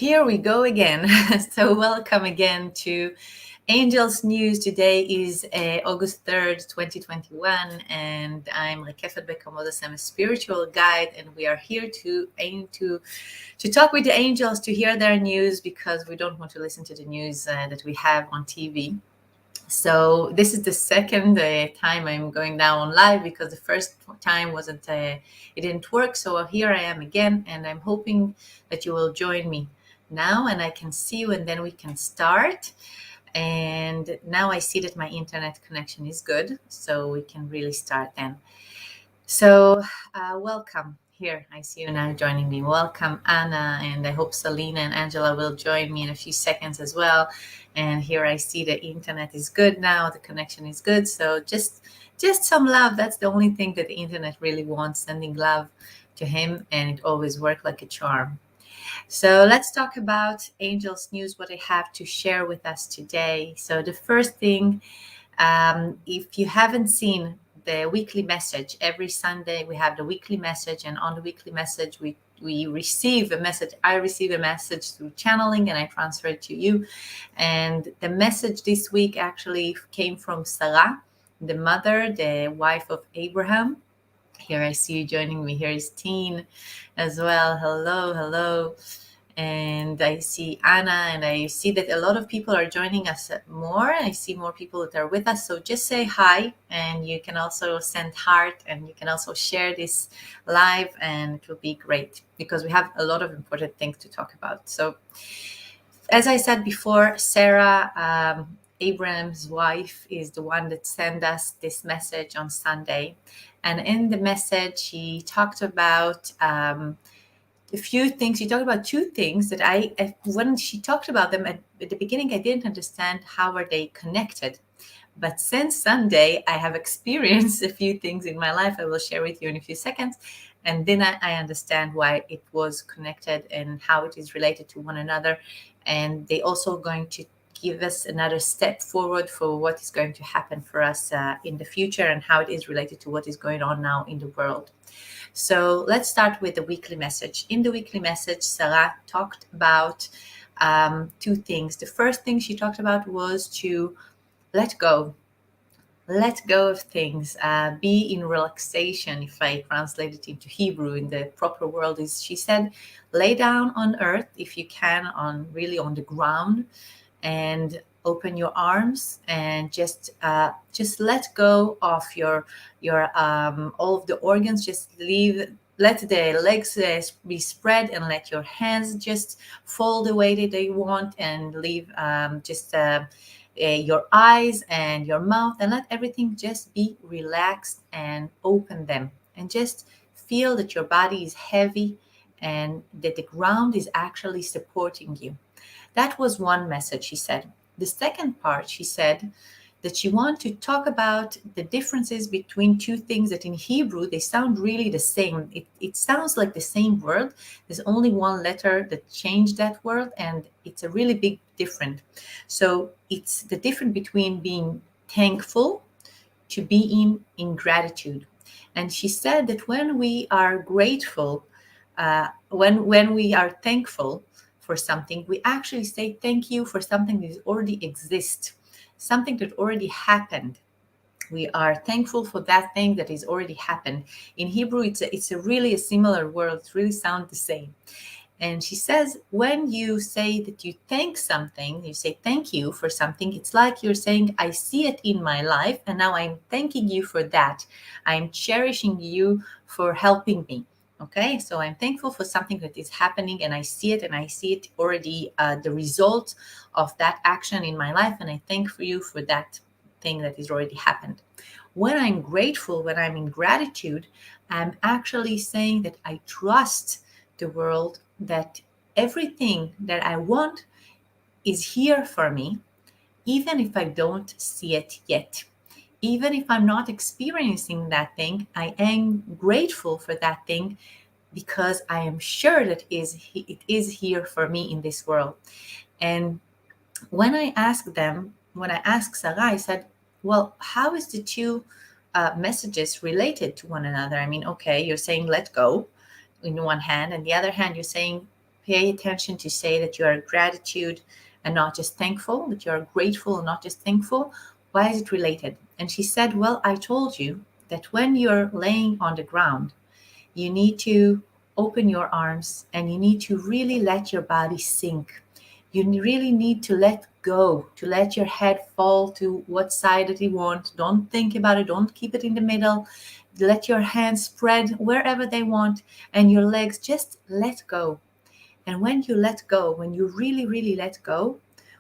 Here we go again. So welcome again to Angels News. Today is August 3rd, 2021, and I'm Rakefet, Beka, I'm a spiritual guide, and we are here to aim to talk with the angels, to hear their news, because we don't want to listen to the news that we have on TV. So this is the second time I'm going now on live, because the first time wasn't it didn't work. So here I am again, and I'm hoping that you will join me now, and I can see you, and then we can start. And now I see that my internet connection is good, so we can really start then. So welcome. Here, I see you now joining me. Welcome, Anna, and I hope Selena and Angela will join me in a few seconds as well. And here I see the internet is good now, the connection is good. So just some love. That's the only thing that the internet really wants, sending love to him, and it always worked like a charm. So let's talk about Angels News, what I have to share with us today. So the first thing, if you haven't seen the weekly message, every Sunday we have the weekly message, and on the weekly message we receive a message. I receive a message through channeling, and I transfer it to you. And the message this week actually came from Sarah, the mother, the wife of Abraham. Here I see you joining me. Here is Teen as well. Hello. And I see Anna, and I see that a lot of people are joining us more. I see more people that are with us. So just say hi, and you can also send heart, and you can also share this live, and it will be great because we have a lot of important things to talk about. So as I said before, Sarah, Abraham's wife, is the one that sent us this message on Sunday. And in the message, she talked about a few things. She talked about two things that when she talked about them at the beginning, I didn't understand how are they connected. But since Sunday, I have experienced a few things in my life I will share with you in a few seconds. And then I understand why it was connected and how it is related to one another. And they also going to give us another step forward for what is going to happen for us in the future, and how it is related to what is going on now in the world. So let's start with the weekly message. In the weekly message, Sarah talked about two things. The first thing she talked about was to let go of things, be in relaxation. If I translate it into Hebrew in the proper world, is, she said, lay down on earth if you can, on the ground, and open your arms, and just let go of your all of the organs. Just let the legs be spread, and let your hands just fold the way that you want, and leave your eyes and your mouth, and let everything just be relaxed, and open them, and just feel that your body is heavy, and that the ground is actually supporting you. That was one message, she said. The second part, she said that she wanted to talk about the differences between two things that in Hebrew, they sound really the same. It sounds like the same word. There's only one letter that changed that word, and it's a really big difference. So it's the difference between being thankful to being in gratitude. And she said that when we are grateful, when we are thankful for something, we actually say thank you for something that already exists, something that already happened. We are thankful for that thing that has already happened. In Hebrew, it's a really a similar word. It really sounds the same. And she says, when you say that you thank something, you say thank you for something, it's like you're saying, I see it in my life, and now I'm thanking you for that. I'm cherishing you for helping me. Okay, so I'm thankful for something that is happening, and I see it, already, the result of that action in my life, and I thank for you for that thing that has already happened. When I'm grateful, when I'm in gratitude, I'm actually saying that I trust the world, that everything that I want is here for me, even if I don't see it yet. Even if I'm not experiencing that thing, I am grateful for that thing, because I am sure that it is here for me in this world. And when I asked Sarah, I said, well, how is the two messages related to one another? I mean, okay, you're saying let go in one hand, and the other hand, you're saying pay attention to say that you are gratitude and not just thankful, that you are grateful and not just thankful. Why is it related? And she said, well, I told you that when you're laying on the ground, you need to open your arms and you need to really let your body sink. You really need to let go, to let your head fall to what side that you want. Don't think about it, don't keep it in the middle. Let your hands spread wherever they want and your legs just let go. And when you let go, when you really, really let go,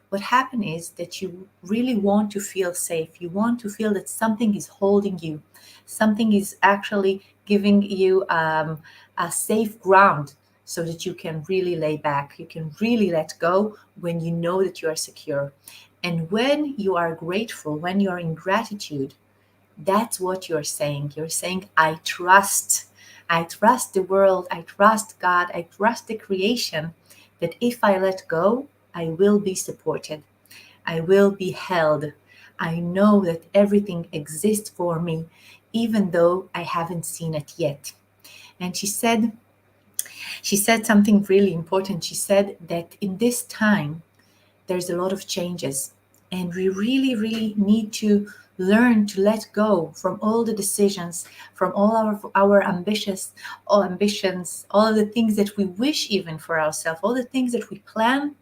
what happens is that you really want to feel safe. You want to feel that something is holding you, something is actually giving you a safe ground so that you can really lay back. You can really let go when you know that you are secure. And when you are grateful, when you are in gratitude, that's what you're saying. You're saying, I trust. I trust the world. I trust God. I trust the creation that if I let go, I will be supported. I will be held. I know that everything exists for me, even though I haven't seen it yet. And she said something really important. She said that in this time, there's a lot of changes and we really, really need to learn to let go from all the decisions, from all our all ambitions, all of the things that we wish even for ourselves, all the things that we plan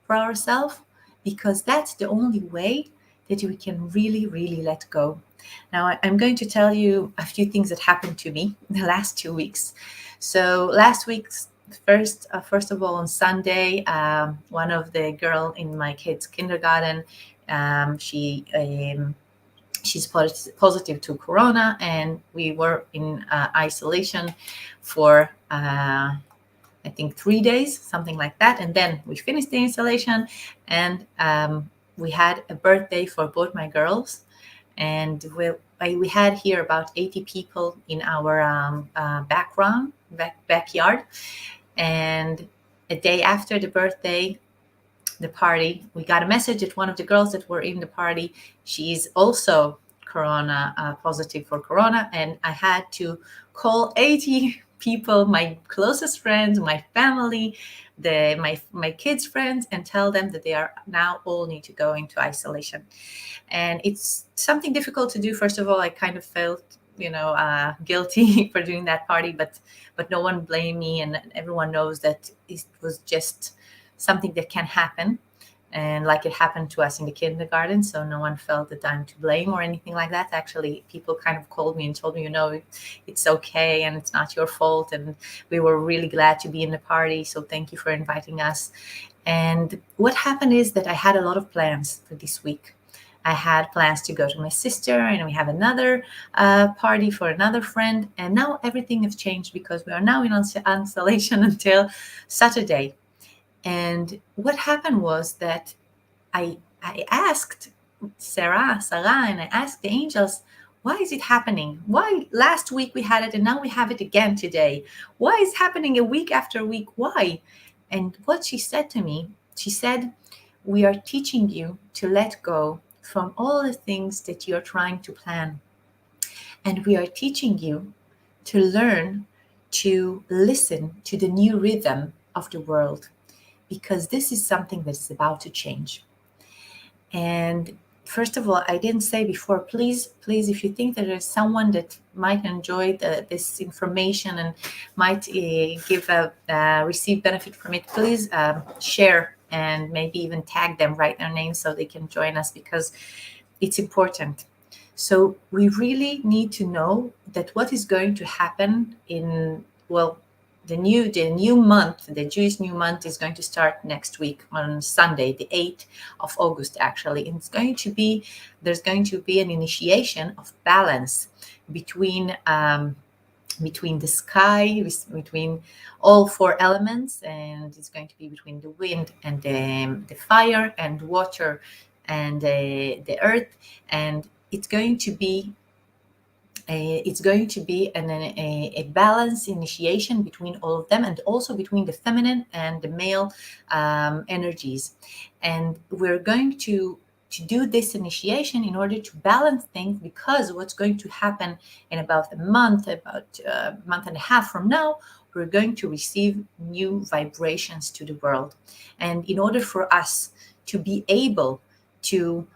for ourselves, because that's the only way that we can really, really let go. Now, I'm going to tell you a few things that happened to me the last 2 weeks. So last week's first of all, on Sunday, one of the girl in my kids' kindergarten, she's positive to corona, and we were in isolation for I think 3 days, something like that. And then we finished the installation, and we had a birthday for both my girls. And we had here about 80 people in our backyard. And a day after the birthday, the party, we got a message that one of the girls that were in the party, she's also corona positive for corona, and I had to call 80 people, my closest friends, my family, my kids' friends, and tell them that they are now all need to go into isolation. And it's something difficult to do. First of all, I kind of felt guilty for doing that party, but no one blamed me, and everyone knows that it was just something that can happen, and like it happened to us in the kindergarten, so no one felt that I'm to blame or anything like that. Actually, people kind of called me and told me, it's okay and it's not your fault, and we were really glad to be in the party, so thank you for inviting us. And what happened is that I had a lot of plans for this week. I had plans to go to my sister, and we have another party for another friend, and now everything has changed because we are now in isolation until Saturday. And what happened was that I asked Sarah, and I asked the angels, why is it happening? Why last week we had it and now we have it again today? Why is it happening a week after week? Why? And what she said to me, she said, we are teaching you to let go from all the things that you're trying to plan. And we are teaching you to learn to listen to the new rhythm of the world, because this is something that's about to change. And first of all, I didn't say before, please, if you think that there's someone that might enjoy this information and might receive benefit from it, please share and maybe even tag them, write their names so they can join us, because it's important. So we really need to know that what is going to happen in, the new month, the Jewish new month, is going to start next week on Sunday, the 8th of August, actually. And there's going to be an initiation of balance between the sky, between all four elements, and it's going to be between the wind and the fire and water and the earth, and it's going to be a balance initiation between all of them, and also between the feminine and the male energies. And we're going to do this initiation in order to balance things, because what's going to happen in about a month and a half from now, we're going to receive new vibrations to the world. And in order for us to be able to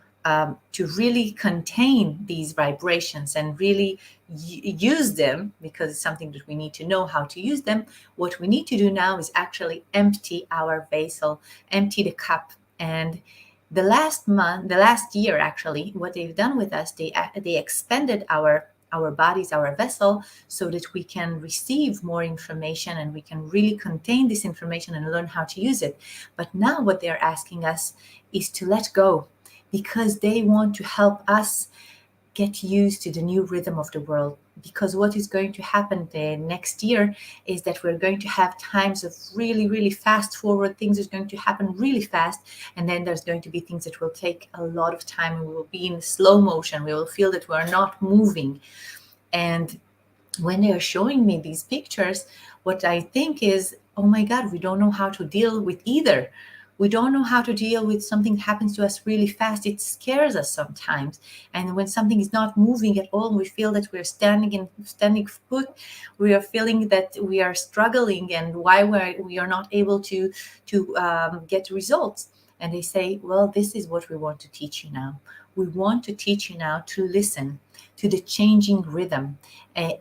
really contain these vibrations and really use them, because it's something that we need to know how to use them, what we need to do now is actually empty our vessel, empty the cup. And the last year, actually, what they've done with us, they expanded our bodies, our vessel, so that we can receive more information and we can really contain this information and learn how to use it. But now what they're asking us is to let go, because they want to help us get used to the new rhythm of the world. Because what is going to happen the next year is that we're going to have times of really, really fast forward. Things are going to happen really fast. And then there's going to be things that will take a lot of time, and we will be in slow motion. We will feel that we're not moving. And when they are showing me these pictures, what I think is, oh my God, we don't know how to deal with either. We don't know how to deal with something that happens to us really fast. It scares us sometimes. And when something is not moving at all, we feel that we're standing put. We are feeling that we are struggling, and why we are not able to get results. And they say, well, this is what we want to teach you now. We want to teach you now to listen to the changing rhythm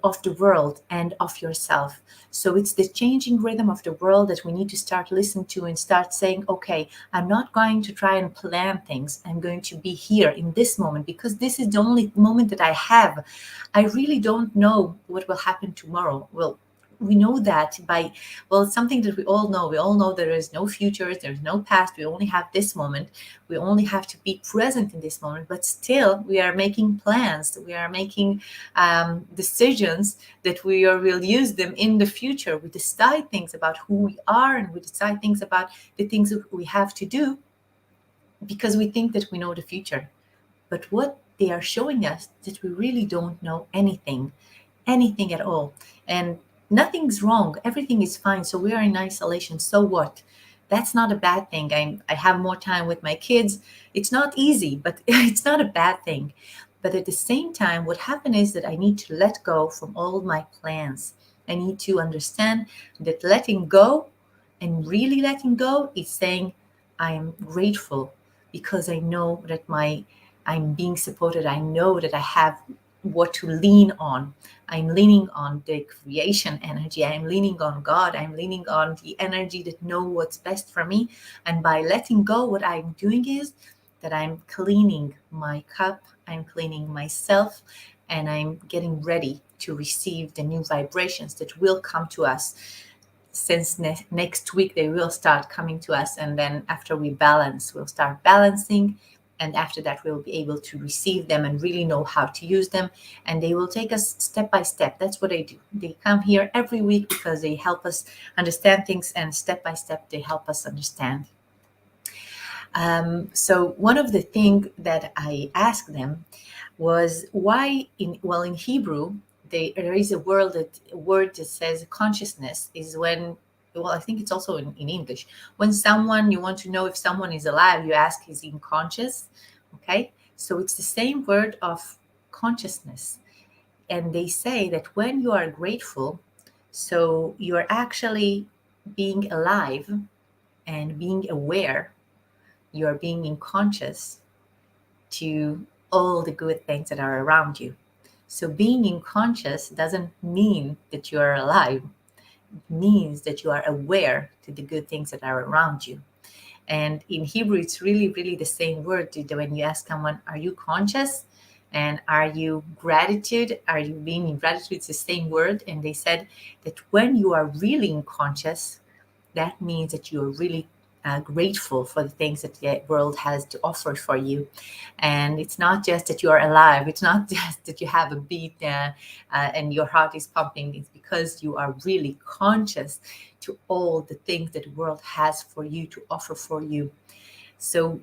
of the world and of yourself. So it's the changing rhythm of the world that we need to start listening to and start saying, okay, I'm not going to try and plan things. I'm going to be here in this moment, because this is the only moment that I have. I really don't know what will happen tomorrow. Well, we know that by, well, it's something that we all know. We all know there is no future, there's no past. We only have this moment. We only have to be present in this moment. But still, we are making plans. We are making decisions that will use them in the future. We decide things about who we are, and we decide things about the things that we have to do, because we think that we know the future. But what they are showing us is that we really don't know anything at all. And nothing's wrong. Everything is fine. So we are in isolation. So what? That's not a bad thing. I have more time with my kids. It's not easy, but it's not a bad thing. But at the same time, what happened is that I need to let go from all my plans. I need to understand that letting go, and really letting go, is saying, I am grateful, because I know that I'm being supported. I know that I have what to lean on. I'm leaning on the creation energy. I'm leaning on God. I'm leaning on the energy that know what's best for me. And by letting go, what I'm doing is that I'm cleaning my cup, I'm cleaning myself, and I'm getting ready to receive the new vibrations that will come to us. Since next week, they will start coming to us. And then after we balance, we'll start balancing. And after that, we'll be able to receive them and really know how to use them. And they will take us step by step. That's what they do. They come here every week because they help us understand things. And step by step, they help us understand. So one of the things that I asked them was why in Hebrew, there is a word that says consciousness is when, well, I think it's also in English. When you want to know if someone is alive, you ask, is he conscious? Okay. So it's the same word of consciousness. And they say that when you are grateful, so you're actually being alive and being aware, you're being conscious to all the good things that are around you. So being unconscious doesn't mean that you are alive. It means that you are aware to the good things that are around you. And in Hebrew, it's really, really the same word. When you ask someone, are you conscious? And are you gratitude? Are you being in gratitude? It's the same word. And they said that when you are really unconscious, that means that you're really grateful for the things that the world has to offer for you. And it's not just that you're alive. It's not just that you have a beat and your heart is pumping. It's because you are really conscious to all the things that the world has for you to offer for you. So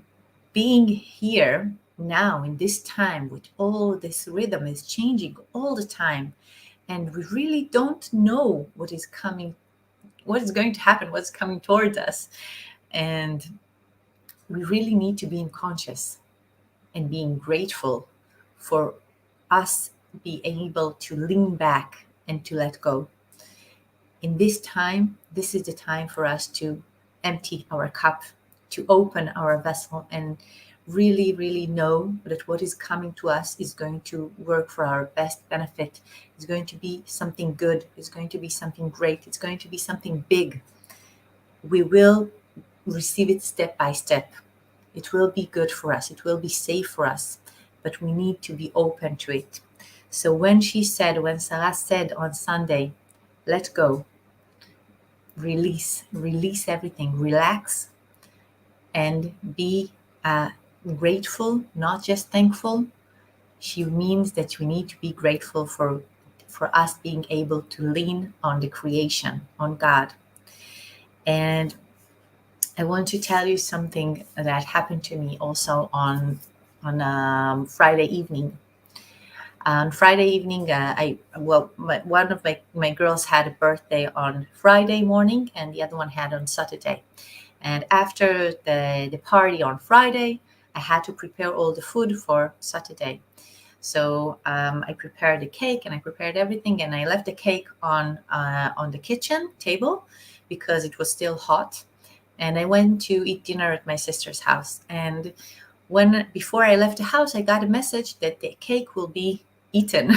being here now in this time with all this rhythm is changing all the time. And we really don't know what is coming, what is going to happen, what's coming towards us. And we really need to be conscious and being grateful for us being able to lean back and to let go. In this time, this is the time for us to empty our cup, to open our vessel, and really, really know that what is coming to us is going to work for our best benefit. It's going to be something good. It's going to be something great. It's going to be something big. We will receive it step by step. It will be good for us. It will be safe for us, but we need to be open to it. So when Sarah said on Sunday, let go, release everything, relax, and be grateful, not just thankful. She means that we need to be grateful for us being able to lean on the creation, on God. And I want to tell you something that happened to me also on Friday evening. On Friday evening, one of my girls had a birthday on Friday morning, and the other one had on Saturday. And after the party on Friday, I had to prepare all the food for Saturday. So I prepared the cake and I prepared everything, and I left the cake on the kitchen table because it was still hot. And I went to eat dinner at my sister's house. And before I left the house, I got a message that the cake will be eaten.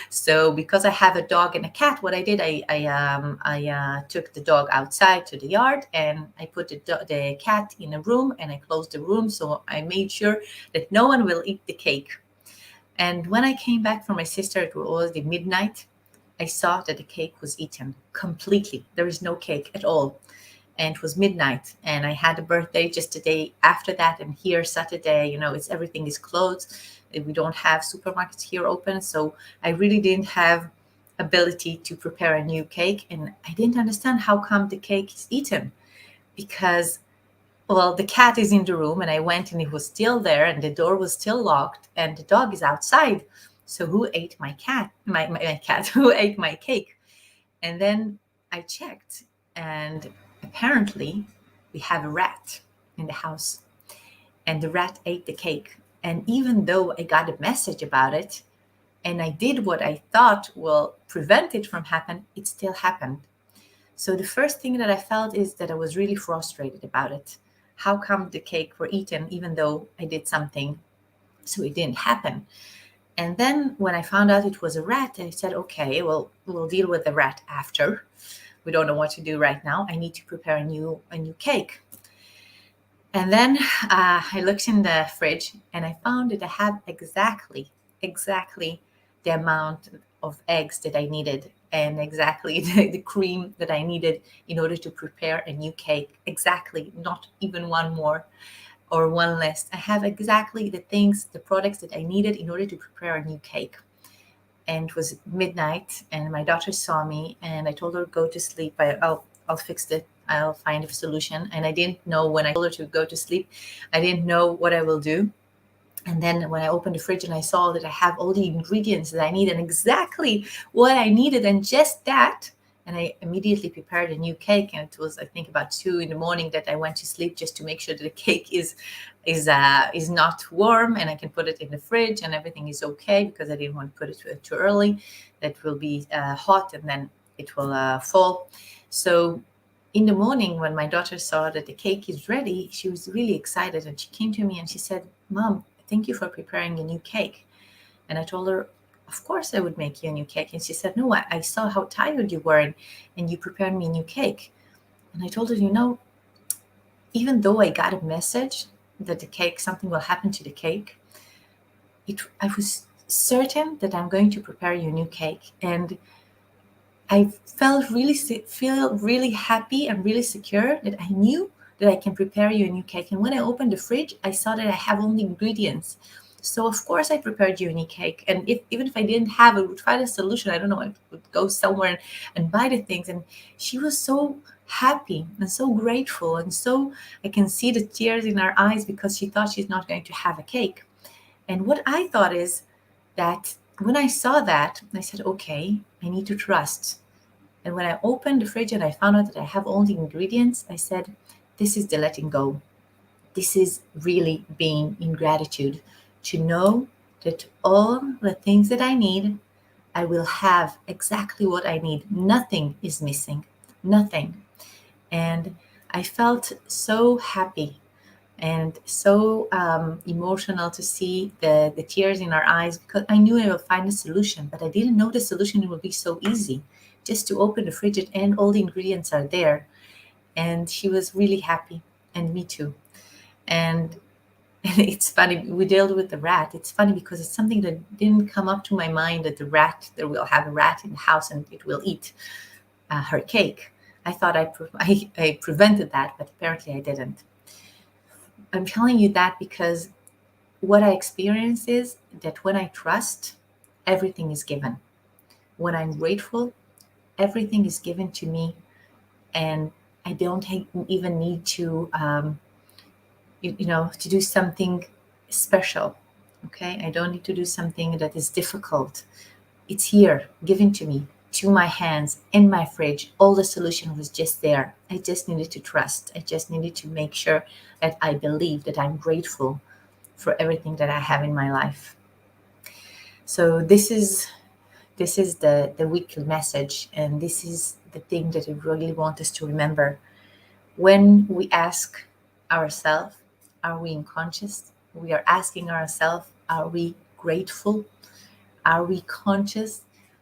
So because I have a dog and a cat, what I did, I took the dog outside to the yard, and I put the cat in a room, and I closed the room. So I made sure that no one will eat the cake. And when I came back from my sister, it was already midnight. I saw that the cake was eaten completely. There is no cake at all. And it was midnight, and I had a birthday just a day after that. And here Saturday, everything is closed. We don't have supermarkets here open, so I really didn't have ability to prepare a new cake. And I didn't understand how come the cake is eaten, because the cat is in the room, and I went and it was still there, and the door was still locked, and the dog is outside. So who ate my cat? My cat? Who ate my cake? And then I checked, and apparently we have a rat in the house, and the rat ate the cake. And even though I got a message about it, and I did what I thought will prevent it from happening, it still happened. So the first thing that I felt is that I was really frustrated about it. How come the cake were eaten even though I did something so it didn't happen? And then when I found out it was a rat, I said, okay, well, we'll deal with the rat after. We don't know what to do right now. I need to prepare a new cake. And then I looked in the fridge, and I found that I have exactly the amount of eggs that I needed, and exactly the cream that I needed in order to prepare a new cake. Exactly, not even one more or one less. I have exactly the products that I needed in order to prepare a new cake. And it was midnight, and my daughter saw me, and I told her, go to sleep. I'll fix it. I'll find a solution. And I didn't know, when I told her to go to sleep, I didn't know what I will do. And then when I opened the fridge and I saw that I have all the ingredients that I need and exactly what I needed, and just that, and I immediately prepared a new cake. And it was, I think, about 2 a.m. that I went to sleep, just to make sure that the cake is not warm, and I can put it in the fridge and everything is okay, because I didn't want to put it too early. That will be hot, and then it will fall. So in the morning, when my daughter saw that the cake is ready, she was really excited, and she came to me and she said, Mom, thank you for preparing a new cake. And I told her, of course I would make you a new cake. And she said, no, I saw how tired you were, and you prepared me a new cake. And I told her, even though I got a message that something will happen to the cake, I was certain that I'm going to prepare you a new cake. And I feel really happy and really secure that I knew that I can prepare you a new cake. And when I opened the fridge, I saw that I have all the ingredients. So of course I prepared you a new cake. And even if I didn't have it, I would find a solution. I don't know, I would go somewhere and buy the things. And she was so happy and so grateful. And so I can see the tears in her eyes, because she thought she's not going to have a cake. And what I thought is that when I saw that, I said, okay, I need to trust. And when I opened the fridge and I found out that I have all the ingredients, I said, this is the letting go. This is really being in gratitude, to know that all the things that I need I will have exactly what I need. Nothing is missing, nothing. And I felt so happy and so emotional to see the tears in our eyes, because I knew I would find a solution, but I didn't know the solution would be so easy. Just to open the fridge and all the ingredients are there. And she was really happy, and me too. And and it's funny, we dealt with the rat. It's funny because it's something that didn't come up to my mind, that there will have a rat in the house and it will eat her cake. I thought I prevented that, but apparently I didn't. I'm telling you that because what I experience is that when I trust, everything is given. When I'm grateful, everything is given to me, and I don't even need to, to do something special. Okay, I don't need to do something that is difficult. It's here, given to me, to my hands, in my fridge. All the solution was just there. I just needed to trust. I just needed to make sure that I believe, that I'm grateful for everything that I have in my life. So this is the weekly message, and this is the thing that I really want us to remember. When we ask ourselves, are we unconscious? We are asking ourselves, are we grateful? Are we conscious?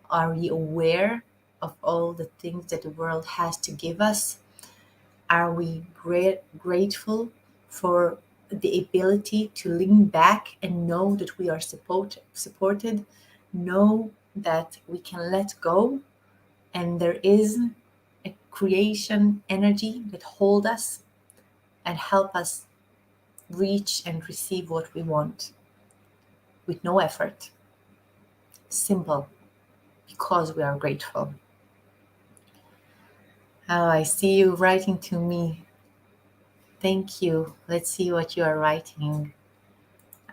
Are we aware of all the things that the world has to give us? Are we grateful for the ability to lean back and know that we are supported, know that we can let go, and there is a creation energy that hold us and help us reach and receive what we want with no effort. Simple, because we are grateful. Oh, I see you writing to me. Thank you. Let's see what you are writing.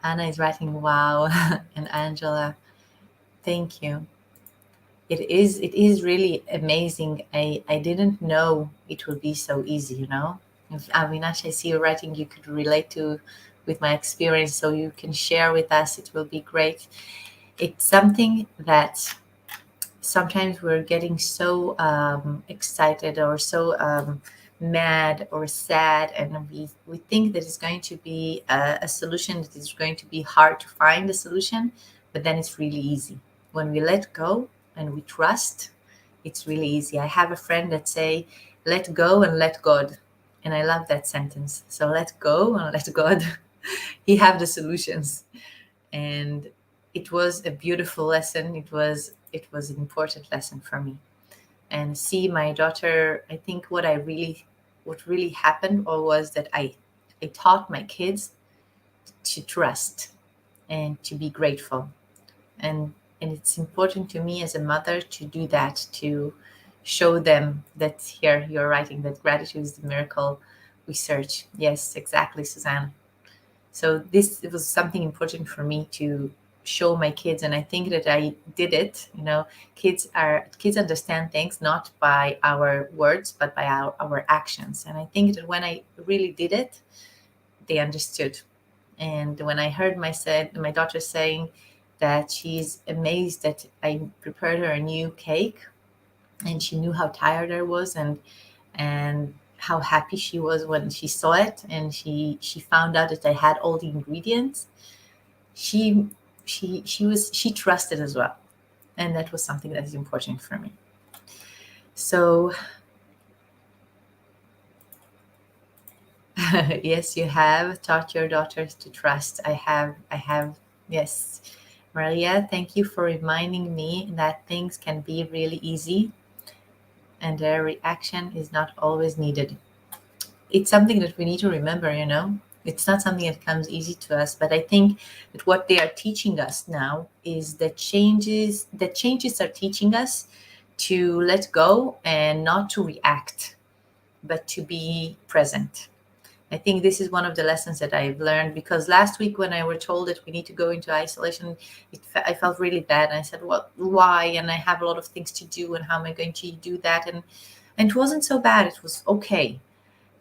Anna is writing, wow. And Angela, thank you. It is really amazing. I didn't know it would be so easy, you know. If Avinash, I see you writing, you could relate to with my experience, so you can share with us. It will be great. It's something that sometimes we're getting so excited or so mad or sad, and we think that it's going to be a solution that is going to be hard to find a solution, but then it's really easy. When we let go and we trust, it's really easy. I have a friend that say, let go and let God. And I love that sentence. So let go and let God. He have the solutions. And it was a beautiful lesson. It was an important lesson for me. And see my daughter, I think what really happened or was that I taught my kids to trust and to be grateful. And it's important to me as a mother to do that, to show them that here you're writing that gratitude is the miracle we search. Yes, exactly, Suzanne. So this it was something important for me to show my kids, and I think that I did it. Kids understand things not by our words but by our actions, and I think that when I really did it, they understood. And when I heard my daughter saying that she's amazed that I prepared her a new cake, and she knew how tired I was, and how happy she was when she saw it, and she found out that I had all the ingredients. She trusted as well, and that was something that is important for me. So yes, you have taught your daughters to trust. I have, yes. Maria, thank you for reminding me that things can be really easy and their reaction is not always needed. It's something that we need to remember, you know. It's not something that comes easy to us, but I think that what they are teaching us now is that changes are teaching us to let go and not to react, but to be present. I think this is one of the lessons that I've learned, because last week when I were told that we need to go into isolation, I felt really bad. And I said, well, why? And I have a lot of things to do, and how am I going to do that? And it wasn't so bad. It was okay.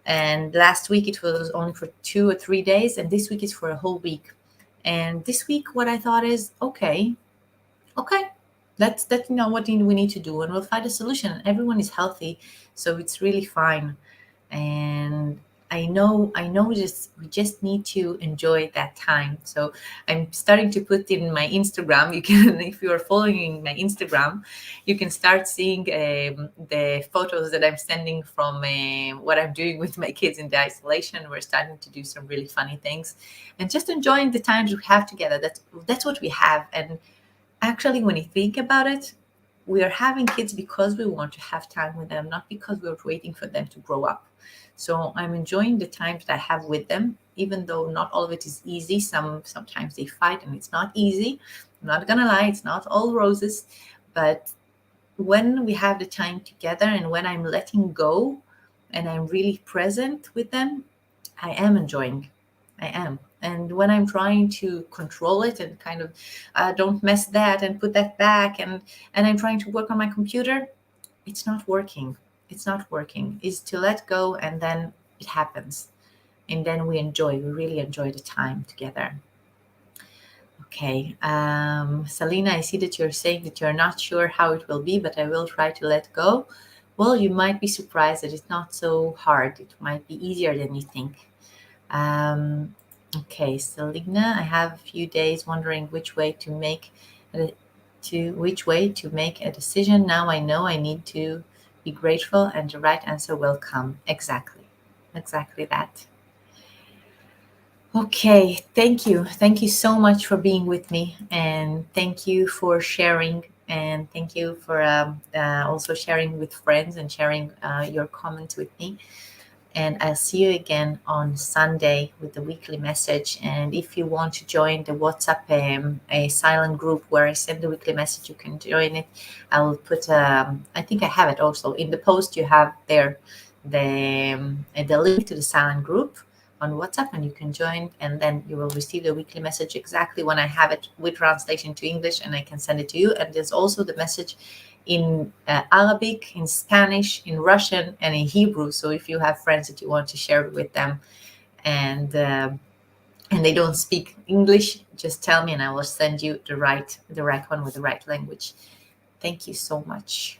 And last week it was only for 2 or 3 days, and this week is for a whole week. And this week, what I thought is, okay, That's what we need to do, and we'll find a solution. Everyone is healthy, so it's really fine. And I know just we just need to enjoy that time. So I'm starting to put in my Instagram. You can, if you are following my Instagram, you can start seeing the photos that I'm sending from what I'm doing with my kids in the isolation. We're starting to do some really funny things and just enjoying the times we have together. That's what we have. And actually, when you think about it, we are having kids because we want to have time with them, not because we're waiting for them to grow up. So I'm enjoying the times that I have with them, even though not all of it is easy. Sometimes they fight and it's not easy. I'm not gonna lie, it's not all roses. But when we have the time together and when I'm letting go and I'm really present with them, I am enjoying. I am. And when I'm trying to control it and kind of don't mess that and put that back, and I'm trying to work on my computer, it's not working. It's not working. Is to let go, and then it happens. And then we enjoy. We really enjoy the time together. Okay. Selena, I see that you're saying that you're not sure how it will be, but I will try to let go. Well, you might be surprised that it's not so hard. It might be easier than you think. Um, okay, Selena, I have a few days wondering a, which way to make a decision. Now I know I need to be grateful, and the right answer will come. Exactly that. Okay, thank you. Thank you so much for being with me, and thank you for sharing, and thank you for also sharing with friends and sharing your comments with me. And I'll see you again on Sunday with the weekly message. And if you want to join the WhatsApp, a silent group where I send the weekly message, you can join it. I will put, I think I have it also in the post. You have there the link to the silent group on WhatsApp, and you can join. And then you will receive the weekly message exactly when I have it with translation to English, and I can send it to you. And there's also the message in Arabic, in Spanish, in Russian, and in Hebrew. So if you have friends that you want to share it with them, and they don't speak English, just tell me, and I will send you the right one with the right language. Thank you so much.